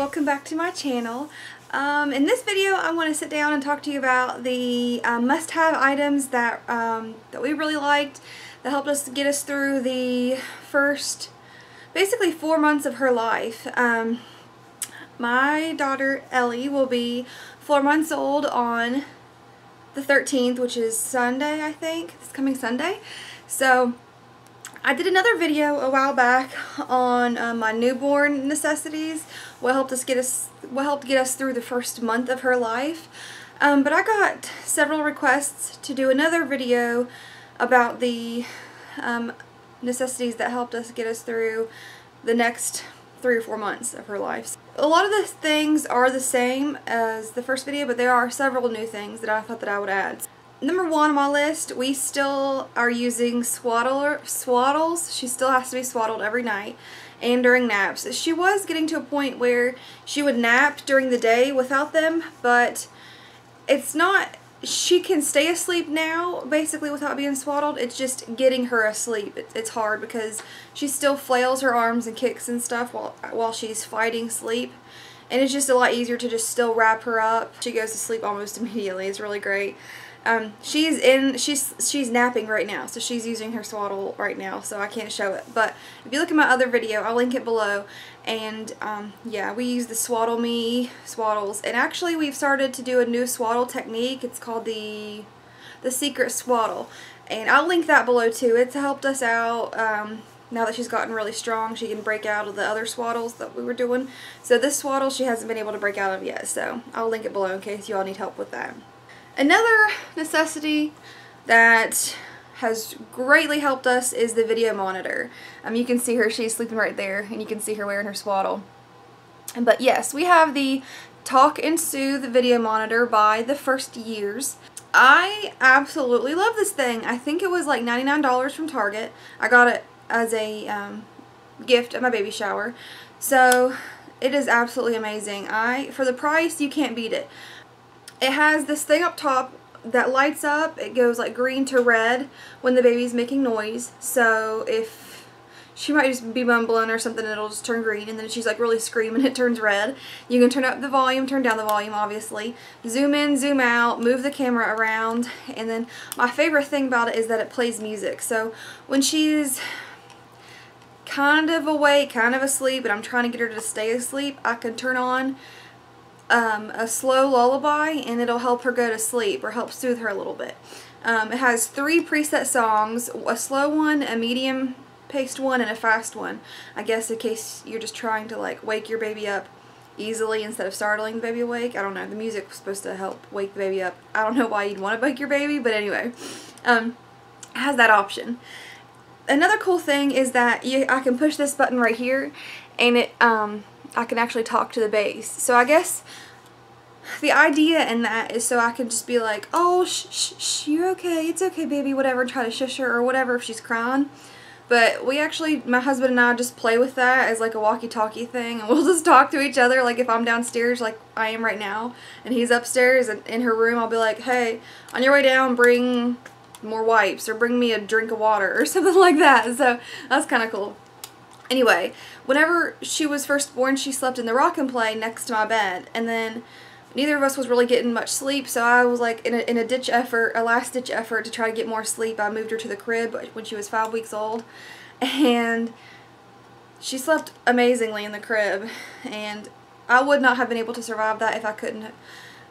welcome back to my channel. In this video I want to sit down and talk to you about the must-have items that we really liked that helped us get us through the first basically 4 months of her life. My daughter Ellie will be 4 months old on the 13th, which is Sunday, I think. It's coming Sunday. So I did another video a while back on my newborn necessities, what helped get us through the first month of her life. But I got several requests to do another video about the necessities that helped us get us through the next 3 or 4 months of her life. A lot of the things are the same as the first video, but there are several new things that I thought that I would add. Number 1 on my list, we still are using swaddles. She still has to be swaddled every night and during naps. She was getting to a point where she would nap during the day without them, but it's not, she can stay asleep now basically without being swaddled. It's just getting her asleep. It's hard because she still flails her arms and kicks and stuff while she's fighting sleep. And it's just a lot easier to just still wrap her up. She goes to sleep almost immediately. It's really great. She's napping right now, so she's using her swaddle right now, so I can't show it. But if you look at my other video, I'll link it below. And yeah, we use the Swaddle Me swaddles, and actually we've started to do a new swaddle technique. It's called the Secret Swaddle, and I'll link that below too. It's helped us out. Now that she's gotten really strong, she can break out of the other swaddles that we were doing. So this swaddle she hasn't been able to break out of yet, so I'll link it below in case you all need help with that. Another necessity that has greatly helped us is the video monitor. You can see her, she's sleeping right there, and you can see her wearing her swaddle. But yes, we have the Talk and Soothe video monitor by the First Years. I absolutely love this thing. I think it was like $99 from Target. I got it as a gift at my baby shower. So it is absolutely amazing. For the price, you can't beat it. It has this thing up top that lights up. It goes like green to red when the baby's making noise. So if she might just be mumbling or something, it'll just turn green, and then she's like really screaming, it turns red. You can turn up the volume, turn down the volume obviously, zoom in, zoom out, move the camera around, and then my favorite thing about it is that it plays music. So when she's kind of awake, kind of asleep, and I'm trying to get her to stay asleep, I can turn on a slow lullaby and it'll help her go to sleep or help soothe her a little bit. It has 3 preset songs, a slow one, a medium paced one, and a fast one. I guess in case you're just trying to like wake your baby up easily instead of startling the baby awake. I don't know, the music was supposed to help wake the baby up. I don't know why you'd want to wake your baby, but anyway, it has that option. Another cool thing is that I can push this button right here, and I can actually talk to the bass. So I guess the idea in that is so I can just be like, oh, shh, you're okay, it's okay, baby, whatever, and try to shush her or whatever if she's crying. But we actually, my husband and I just play with that as like a walkie-talkie thing, and we'll just talk to each other. Like if I'm downstairs like I am right now, and he's upstairs and in her room, I'll be like, hey, on your way down, bring more wipes, or bring me a drink of water, or something like that. So that's kind of cool. Anyway, whenever she was first born, she slept in the rock and play next to my bed, and then neither of us was really getting much sleep, so I was like in a last ditch effort to try to get more sleep, I moved her to the crib when she was 5 weeks old, and she slept amazingly in the crib, and I would not have been able to survive that if I couldn't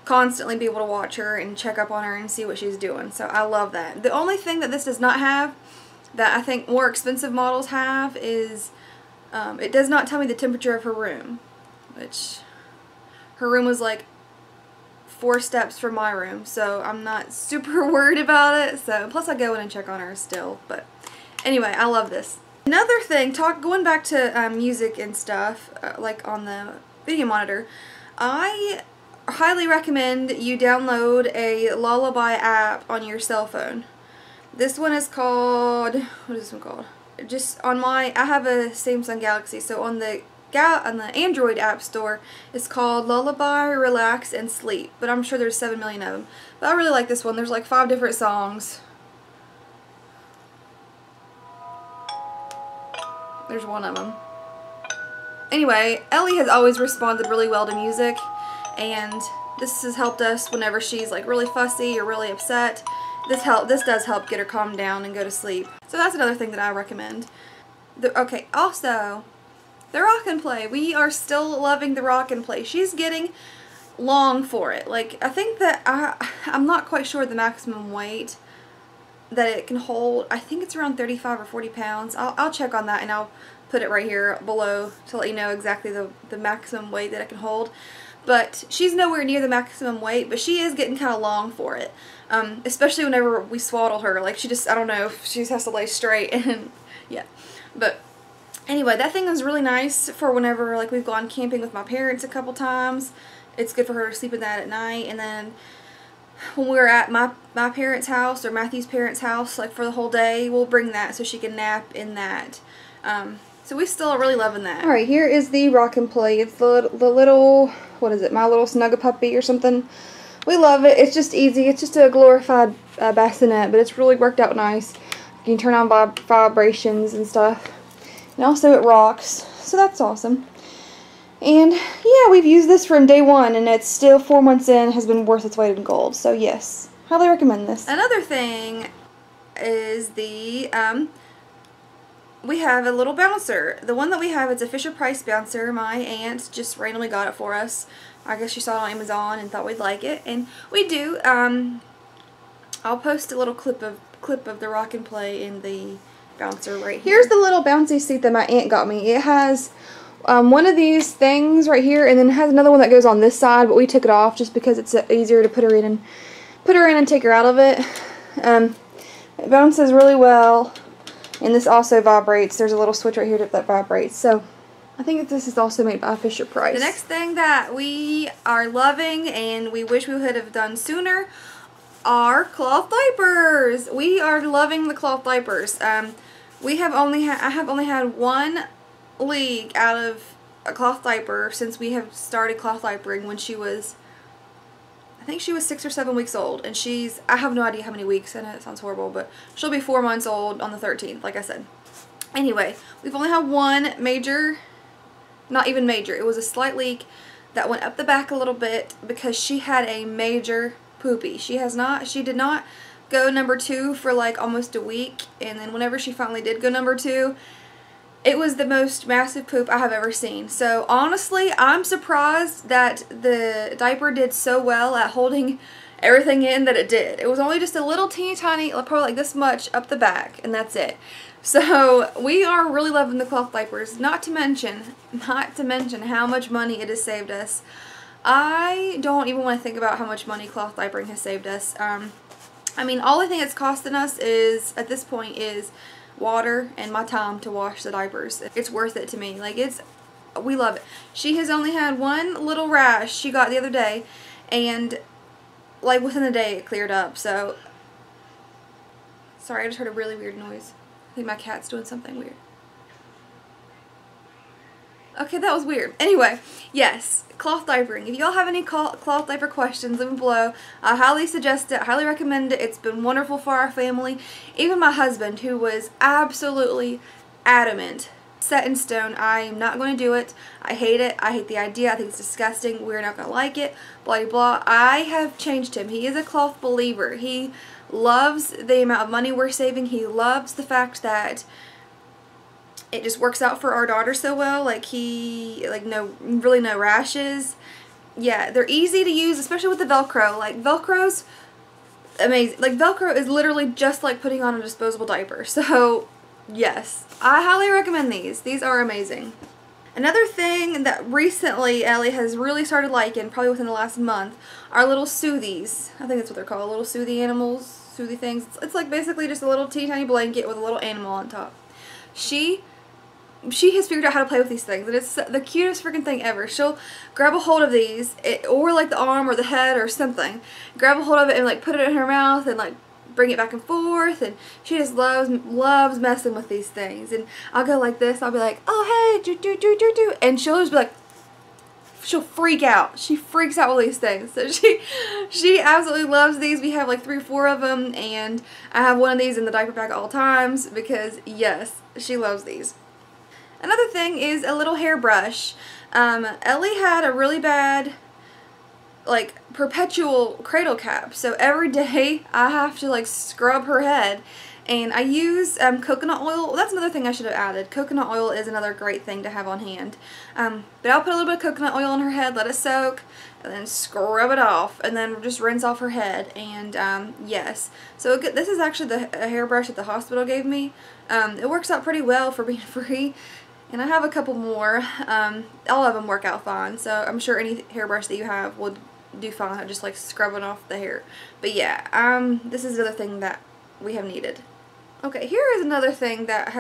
constantly be able to watch her and check up on her and see what she's doing. So I love that. The only thing that this does not have that I think more expensive models have is it does not tell me the temperature of her room, which her room was like 4 steps from my room, so I'm not super worried about it. So plus I go in and check on her still. But anyway, I love this. Another thing, going back to music and stuff, like on the video monitor, I highly recommend you download a lullaby app on your cell phone. This one is called, what is this one called? Just on I have a Samsung Galaxy, so on the Android app store, it's called Lullaby, Relax, and Sleep. But I'm sure there's 7 million of them. But I really like this one. There's like 5 different songs. There's one of them. anyway, Ellie has always responded really well to music, and this has helped us whenever she's like really fussy or really upset. This does help get her calmed down and go to sleep. So that's another thing that I recommend. Okay, also, the rock and play. We are still loving the rock and play. She's getting long for it. Like, I think that I'm not quite sure the maximum weight that it can hold. I think it's around 35 or 40 pounds. I'll check on that and I'll put it right here below to let you know exactly the maximum weight that it can hold. But she's nowhere near the maximum weight, but she is getting kind of long for it. Especially whenever we swaddle her. Like, she just, I don't know, she just has to lay straight and yeah. But anyway, that thing is really nice for whenever like we've gone camping with my parents a couple times. It's good for her to sleep in that at night. And then when we're at my parents' house or Matthew's parents' house, like for the whole day, we'll bring that so she can nap in that. So we still are really loving that. Alright, here is the rock and play. It's the little, what is it, My Little Snug-a-Puppy or something. We love it. It's just easy. It's just a glorified bassinet, but it's really worked out nice. You can turn on vibrations and stuff. And also it rocks, so that's awesome. And yeah, we've used this from day one, and it's still 4 months in, has been worth its weight in gold. So yes, highly recommend this. Another thing is the, we have a little bouncer. The one that we have is a Fisher-Price bouncer. My aunt just randomly got it for us. I guess she saw it on Amazon and thought we'd like it, and we do. I'll post a little clip of the rock and play in the bouncer right here. Here's the little bouncy seat that my aunt got me. It has one of these things right here, and then it has another one that goes on this side, but we took it off just because it's easier to put her in and take her out of it. It bounces really well, and this also vibrates. There's a little switch right here that vibrates. So I think this is also made by Fisher-Price. The next thing that we are loving and we wish we would have done sooner are cloth diapers. We are loving the cloth diapers. I have only had one leak out of a cloth diaper since we have started cloth diapering when she was, I think she was 6 or 7 weeks old, and I have no idea how many weeks. I know it sounds horrible, but she'll be 4 months old on the 13th, like I said. Anyway, we've only had one major, not even major, it was a slight leak that went up the back a little bit because she had a major poopy. She did not go number 2 for like almost a week, and then whenever she finally did go number 2, it was the most massive poop I have ever seen. So honestly, I'm surprised that the diaper did so well at holding everything in that it did. It was only just a little teeny tiny, probably like this much up the back, and that's it. So we are really loving the cloth diapers, not to mention how much money it has saved us. I don't even want to think about how much money cloth diapering has saved us. I mean, all I think it's costing us is, at this point, is water and my time to wash the diapers. It's worth it to me. Like, we love it. She has only had one little rash she got the other day, and like within a day it cleared up. So sorry, I just heard a really weird noise. I think my cat's doing something weird. Okay, that was weird. Anyway, yes, cloth diapering. If y'all have any cloth diaper questions, leave them below. I highly suggest it. I highly recommend it. It's been wonderful for our family. Even my husband, who was absolutely adamant, set in stone, I am not going to do it. I hate it. I hate the idea. I think it's disgusting. We're not going to like it. Blah, blah. I have changed him. He is a cloth believer. He loves the amount of money we're saving. He loves the fact that it just works out for our daughter so well. Like, really no rashes. Yeah, they're easy to use, especially with the Velcro. Like, Velcro's amazing. Like, Velcro is literally just like putting on a disposable diaper. So, yes, I highly recommend these. These are amazing. Another thing that recently Ellie has really started liking, probably within the last month, are little soothies. I think that's what they're called, little soothy animals, soothy things. It's like basically just a little teeny tiny blanket with a little animal on top. She has figured out how to play with these things, and it's the cutest freaking thing ever. She'll grab a hold of these, or like the arm or the head or something, grab a hold of it and like put it in her mouth and like bring it back and forth, and she just loves messing with these things. And I'll go like this, I'll be like, oh hey, do, and she'll just be like, she'll freak out. She freaks out with these things. So she absolutely loves these. We have like 3 or 4 of them, and I have one of these in the diaper bag at all times because yes, she loves these. Another thing is a little hairbrush. Ellie had a really bad, like, perpetual cradle cap, so every day I have to, like, scrub her head. And I use coconut oil. That's another thing I should have added. Coconut oil is another great thing to have on hand. But I'll put a little bit of coconut oil on her head, let it soak, and then scrub it off, and then just rinse off her head. And yes, so this is actually a hairbrush that the hospital gave me. It works out pretty well for being free. And I have a couple more. All of them work out fine, so I'm sure any hairbrush that you have would do fine, just like scrubbing off the hair. But yeah, this is the other thing that we have needed. Okay, here is another thing that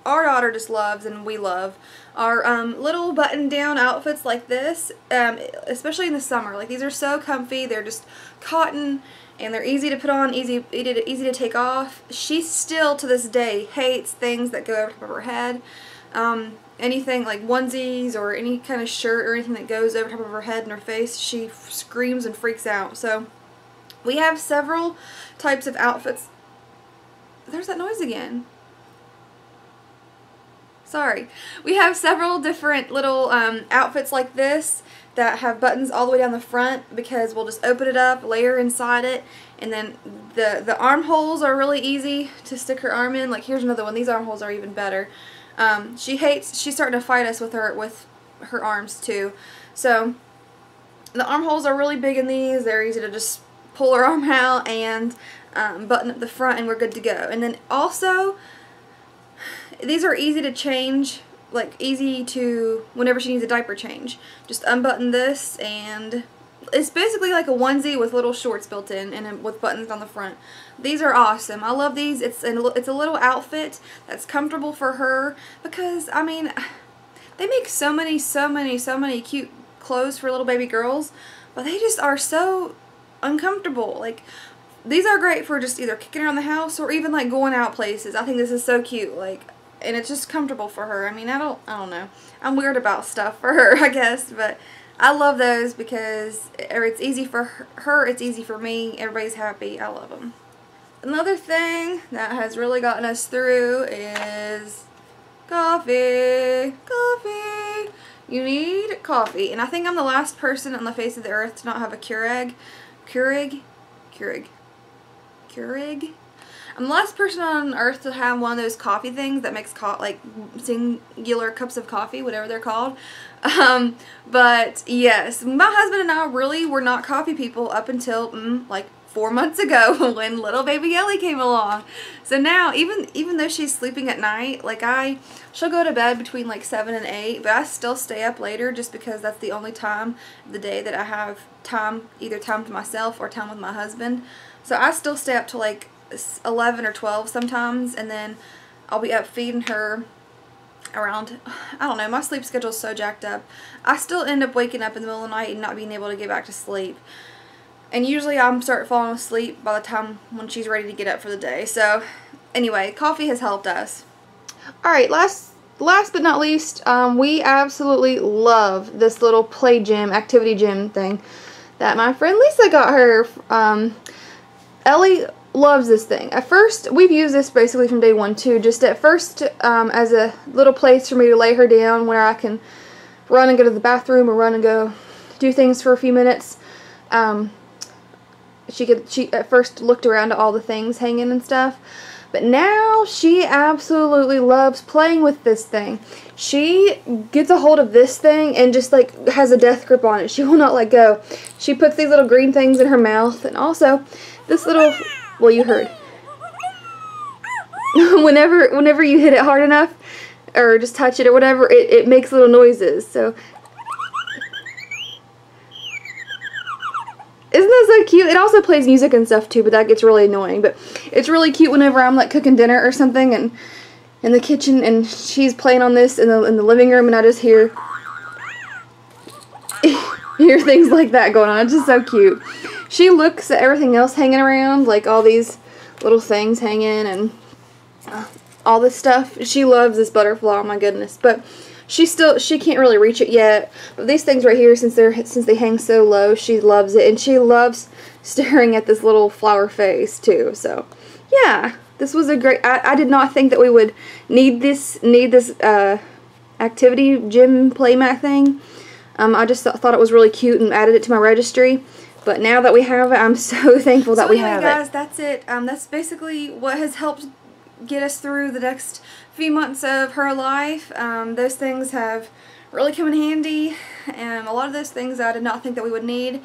our daughter just loves and we love. Our little button-down outfits like this, especially in the summer. Like, these are so comfy. They're just cotton and they're easy to put on, easy to take off. She still, to this day, hates things that go over top of her head. Anything like onesies or any kind of shirt or anything that goes over top of her head and her face, she screams and freaks out. So we have several types of outfits. There's that noise again. Sorry. We have several different little outfits like this that have buttons all the way down the front, because we'll just open it up, layer inside it, and then the armholes are really easy to stick her arm in. Like, here's another one. These armholes are even better. She's starting to fight us with her arms too. So the armholes are really big in these. They're easy to just pull her arm out and button up the front, and we're good to go. And then also, these are easy to change, like easy to whenever she needs a diaper change. Just unbutton this, and it's basically like a onesie with little shorts built in and with buttons on the front. These are awesome. I love these. It's a little outfit that's comfortable for her, because I mean, they make so many cute clothes for little baby girls, but they just are so uncomfortable. Like, these are great for just either kicking around the house or even like going out places. I think this is so cute, like, and it's just comfortable for her. I mean, I don't know. I'm weird about stuff for her, I guess, but I love those because it's easy for her, it's easy for me, everybody's happy. I love them. Another thing that has really gotten us through is coffee. Coffee. You need coffee. And I think I'm the last person on the face of the earth to not have a Keurig. I'm the last person on earth to have one of those coffee things that makes like singular cups of coffee, whatever they're called. But yes, my husband and I really were not coffee people up until like 4 months ago when little baby Ellie came along. So now, even though she's sleeping at night, like she'll go to bed between like 7 and 8, but I still stay up later just because that's the only time of the day that I have time, either time to myself or time with my husband. So I still stay up till like 11 or 12 sometimes, and then I'll be up feeding her around, I don't know, my sleep schedule's so jacked up. I still end up waking up in the middle of the night and not being able to get back to sleep. And usually I'm start falling asleep by the time when she's ready to get up for the day. So anyway, coffee has helped us. Alright, last but not least, we absolutely love this little play gym, activity gym thing that my friend Lisa got her. Ellie loves this thing. At first, we've used this basically from day one too. Just at first, as a little place for me to lay her down where I can run and go to the bathroom or run and go do things for a few minutes. She at first looked around at all the things hanging and stuff, but now she absolutely loves playing with this thing. She gets a hold of this thing and just like has a death grip on it. She will not let go. She puts these little green things in her mouth, and also this little, well, you heard. whenever you hit it hard enough or just touch it or whatever, it makes little noises. So isn't that so cute? It also plays music and stuff too, but that gets really annoying. But it's really cute whenever I'm like cooking dinner or something and in the kitchen and she's playing on this in the living room, and I just hear things like that going on. It's just so cute. She looks at everything else hanging around, like all these little things hanging and all this stuff. She loves this butterfly, oh my goodness. But she can't really reach it yet. But these things right here, since they hang so low, she loves it, and she loves staring at this little flower face too. So yeah, This was a great, I did not think that we would need this activity gym playmat thing. I just thought it was really cute and added it to my registry. But now that we have it, I'm so thankful that we have it. So guys, that's it. That's basically what has helped get us through the next few months of her life. Those things have really come in handy, and a lot of those things I did not think that we would need,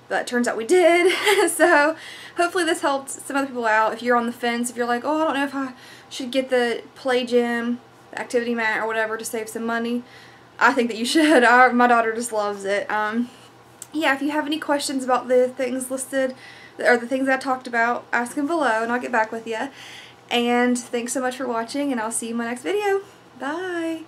but it turns out we did. So hopefully this helped some other people out. If you're on the fence, if you're like, oh, I don't know if I should get the play gym, the activity mat, or whatever to save some money, I think that you should. My daughter just loves it. Yeah, if you have any questions about the things listed, or the things I talked about, ask them below and I'll get back with you. And thanks so much for watching, and I'll see you in my next video. Bye!